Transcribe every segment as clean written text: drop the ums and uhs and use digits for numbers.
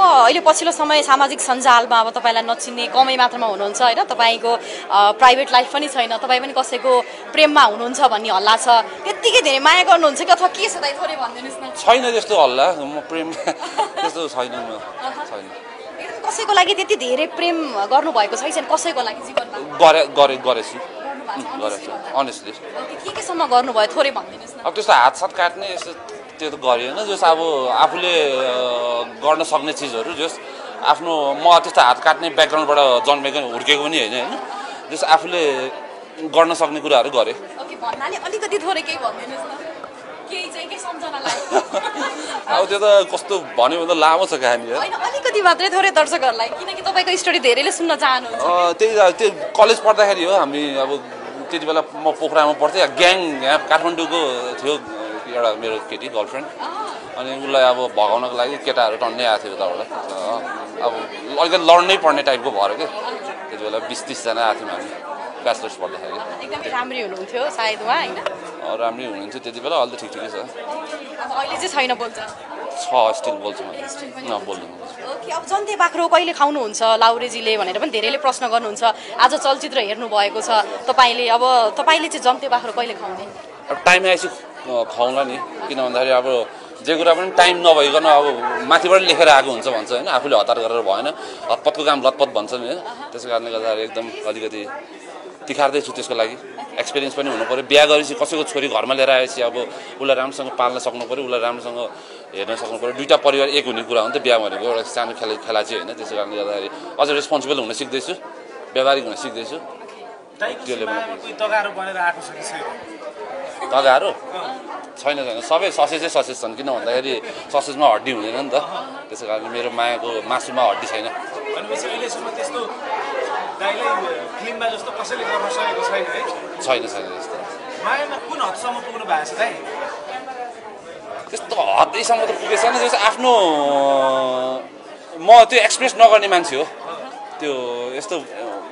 अहिले पछिल्लो समय सामाजिक सञ्जालमा अब तपाईँलाई नचिन्ने कमै मात्रामा हुनुहुन्छ होइन, तपाईँको प्राइभेट लाइफ पनि छैन, तपाईँ पनि कसैको प्रेममा हुनुहुन्छ भन्ने हल्ला छ, त्यत्तिकै धेरै माया गर्नुहुन्छ कि अथवा के छ दाइ थोरै भनिदिनुहोस् न। छैन त्यस्तो हल्ला, म प्रेम त्यस्तो छैन, म छैन। कसैको लागि त्यति धेरै प्रेम गर्नुभएको छैन कसैको लागि जीवनमा? गरेछु अनेस्टली। केसम्म गर्नुभयो थोरै भनिदिनुहोस् न। अब त्यस्तो हातसात काट्ने यस्तो त्यो त गरिएन, जस अब आफूले गर्न सक्ने चिजहरू, जस आफ्नो म त्यस्तो हात काट्ने ब्याकग्राउन्डबाट जन्मेको हुर्केको पनि होइन होइन, जस आफूले गर्न सक्ने कुराहरू गरेँ। भन्नाले अलिकति थोरै केही भनिदिनुहोस् न, केही चाहिँ के सम्झना लाग्यो? अब त्यो त कस्तो भन्यो भने त लामो छ कहानी होइन, अलिकति मात्रै थोरै दर्शकहरूलाई, किनकि तपाईँको स्टोरी धेरैले सुन्न चाहनुहुन्छ। त्यो कलेज पढ्दाखेरि हो, हामी अब त्यति बेला म पोखरामा पढ्थेँ, ग्याङ यहाँ काठमाडौँको थियो एउटा मेरो केटी गर्लफ्रेन्ड, अनि उसलाई अब भगाउनको लागि केटाहरू टन्नै आएको थियो उताबाट, अब अलिकति लड्नै पर्ने टाइपको भएर क्या त्यति बेला 20-30 जना आएको थियौँ हामी ब्याचलर्स पढ्दाखेरि। एकदमै राम्रै हुनुहुन्थ्यो सायद उहाँ होइन? राम्रै हुनुहुन्थ्यो त्यति बेला, अहिले त ठिकै छ। अहिले चाहिँ छैन बोल्छ? स्टिल बोल्छु मैले, बोल्नु। अब जन्ते बाख्रो कहिले खाउनुहुन्छ लाउरेजीले भनेर पनि धेरैले प्रश्न गर्नुहुन्छ। आज चलचित्र हेर्नुभएको छ तपाईँले, अब तपाईँले चाहिँ जन्ते बाख्रो कहिले खाउने? अब टाइम आएपछि खुवाउँला नि, किन भन्दाखेरि अब जे कुरा पनि टाइम नभइकन अब माथिबाट लेखेर आएको हुन्छ भन्छ होइन, आफूले हतार गरेर भएन, हतपतको काम लतपत भन्छ नि होइन, त्यसै कारणले गर्दाखेरि एकदम अलिकति तिखार्दैछु त्यसको लागि। एक्सपिरियन्स पनि हुनु पऱ्यो, बिहा गरेपछि कसैको छोरी घरमा लिएर आएपछि अब उसलाई राम्रोसँग पाल्न सक्नु पऱ्यो, उसलाई राम्रोसँग हेर्न सक्नु पऱ्यो, दुईवटा परिवार एक हुने कुरा हो नि त बिहा भनेको, एउटा सानो खेलाची होइन, त्यसै कारणले गर्दाखेरि अझ रेस्पोन्सिबल हुन सिक्दैछु, व्यावहारिक हुन सिक्दैछु। त्यो तगारो छैन, सबै ससेजै ससेज छन्, किन भन्दाखेरि ससेजमा हड्डी हुँदैन नि त, त्यसै कारणले मेरो मायाको मासुमा हड्डी छैन। छैन त्यस्तो। त्यस्तो हदैसम्म त पुगेको छैन, जस्तो आफ्नो म त्यो एक्सप्रेस नगर्ने मान्छे हो, त्यो यस्तो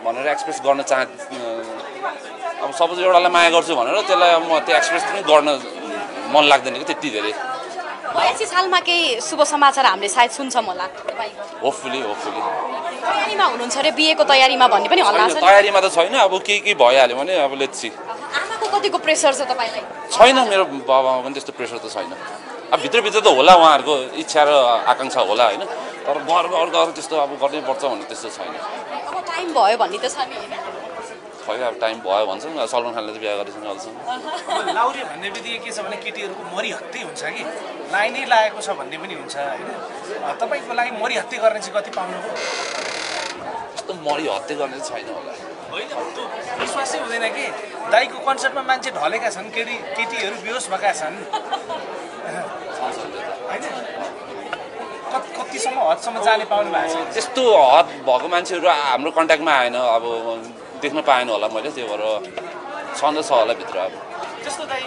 भनेर एक्सप्रेस गर्न अब सपोज एउटालाई माया गर्छु भनेर त्यसलाई म त्यो एक्सप्रेस पनि गर्न मन लाग्दैन कि त्यति धेरै। 82 सालमा केही शुभ समाचार हामीले सायद सुन्छौँ होला तपाईँको? होपफुली तयारीमा हुनुहुन्छ अरे, बिहेको तयारीमा भन्ने पनि हल्ला छ। तयारीमा त छैन, अब के भइहाल्यो भने अब लेट्स सी। आमाको कतिको प्रेसर छ तपाईँलाई? छैन, मेरो बाबामा पनि त्यस्तो प्रेसर त छैन। अब भित्रभित्र त होला उहाँहरूको इच्छा र आकाङ्क्षा होला होइन, तर घर त्यस्तो अब गर्नै पर्छ भन्ने त्यस्तो छैन। अब टाइम भयो भन्ने त छ नि? खै अब टाइम भयो भन्छ नि, सलमान खानले त बिहा गरेछन् अहिलेसम्म। लाउरे भन्ने बित्तिकै के छ भने केटीहरूको मरिहत्ते हुन्छ कि लाइनै लागेको छ भन्ने पनि हुन्छ होइन, तपाईँको लागि मरिहत्ते गर्ने चाहिँ कति पाउनुभयो? त्यस्तो मरिहत्ते गर्ने चाहिँ छैन होला। होइन, त्यो विश्वासै हुँदैन कि दाइको कन्सर्टमा मान्छे ढलेका छन्, केटीहरू बेहोस भएका छन् होइन, कतिसम्म हदसम्म जाने पाउनु भएको छ? त्यस्तो हद भएको मान्छेहरू हाम्रो कन्ट्याक्टमा आएन, अब देख्न पाएन होला मैले, त्यो भएर छँदैछ होला भित्र अब। जस्तो दाइ